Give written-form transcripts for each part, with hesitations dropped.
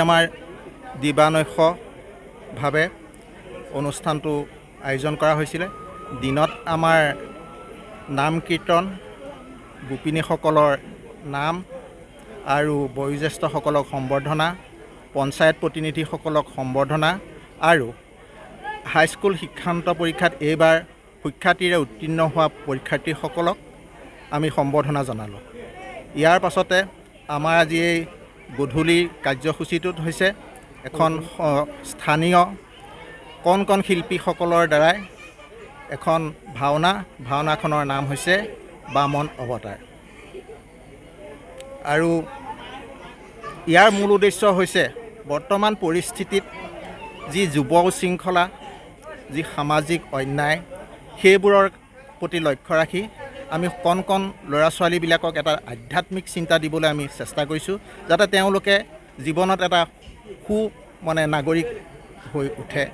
আমাৰ দিবানৈশভাৱে অনুষ্ঠানটো আয়োজন কৰা হৈছিলে। দিনত আমাৰ নাম কীৰ্তন, গোপিনীসকলৰ নাম আৰু বয়োজ্যেষ্ঠসকলক সম্বৰ্ধনা, পঞ্চায়ত প্ৰতিনিধিসকলক সম্বৰ্ধনা আৰু হাইস্কুল শিক্ষান্ত পৰীক্ষাত এইবাৰ সুখ্যাতিৰে উত্তীৰ্ণ হোৱা পৰীক্ষাৰ্থীসকলক আমি সম্বৰ্ধনা জনালোঁ। ইয়াৰ পাছতে আমাৰ আজি এই গধূলি কাৰ্যসূচীটোত হৈছে এখন স্থানীয় কণ শিল্পীসকলৰ দ্বাৰাই এখন ভাওনাখনৰ নাম হৈছে বামন অৱতাৰ। আৰু ইয়াৰ মূল উদ্দেশ্য হৈছে বৰ্তমান পৰিস্থিতিত যি যুৱ উশৃংখলা, যি সামাজিক অন্যায়, সেইবোৰৰ প্ৰতি লক্ষ্য ৰাখি আমি কণ ল'ৰা ছোৱালীবিলাকক এটা আধ্যাত্মিক চিন্তা দিবলৈ আমি চেষ্টা কৰিছোঁ, যাতে তেওঁলোকে জীৱনত এটা নাগৰিক হৈ উঠে।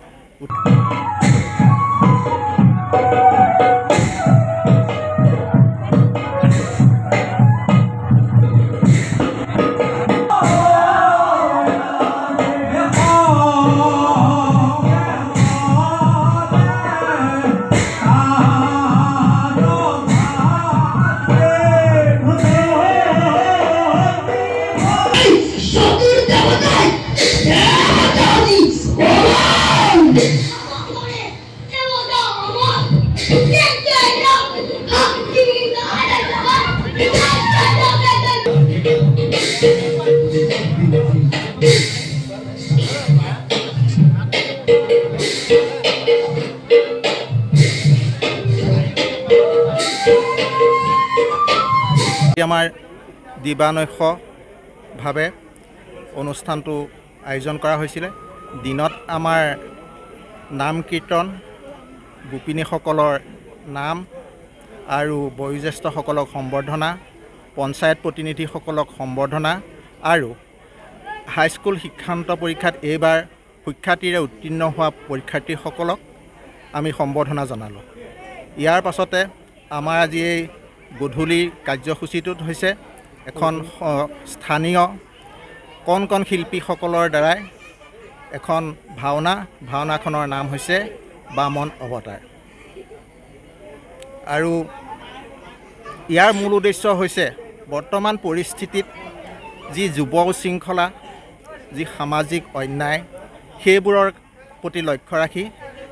আমাৰ দিবানৈশভাৱে অনুষ্ঠানটো আয়োজন কৰা হৈছিলে। দিনত আমাৰ নাম কীৰ্তন, গোপিনীসকলৰ নাম আৰু বয়োজ্যেষ্ঠসকলক সম্বৰ্ধনা, পঞ্চায়ত প্ৰতিনিধিসকলক সম্বৰ্ধনা আৰু হাইস্কুল শিক্ষান্ত পৰীক্ষাত এইবাৰ সুখ্যাতিৰে উত্তীৰ্ণ হোৱা পৰীক্ষাৰ্থীসকলক আমি সম্বৰ্ধনা জনালোঁ। ইয়াৰ পাছতে আমাৰ আজি এই গধূলি কাৰ্যসূচীটোত হৈছে এখন স্থানীয় কণ শিল্পীসকলৰ দ্বাৰাই এখন ভাওনাখনৰ নাম হৈছে বামন অৱতাৰ। আৰু ইয়াৰ মূল উদ্দেশ্য হৈছে বৰ্তমান পৰিস্থিতিত যি যুৱ উশৃংখলা, যি সামাজিক অন্যায়, সেইবোৰৰ প্ৰতি লক্ষ্য ৰাখি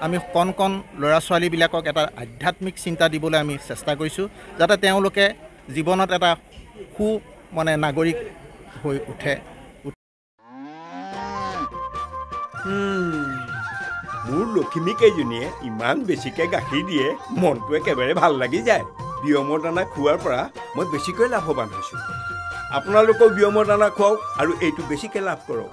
আমি কণ ল'ৰা ছোৱালীবিলাকক এটা আধ্যাত্মিক চিন্তা দিবলৈ আমি চেষ্টা কৰিছোঁ, যাতে তেওঁলোকে জীৱনত এটা নাগৰিক হৈ উঠে। মোৰ লখিমী কেইজনীয়ে ইমান বেছিকৈ গাখীৰ দিয়ে, মনটো একেবাৰে ভাল লাগি যায়। বিয়মৰ দানা খোৱাৰ পৰা মই বেছিকৈ লাভৱান হৈছোঁ। আপোনালোকেও বিয়মৰ দানা খুৱাওক আৰু এইটো বেছিকৈ লাভ কৰক।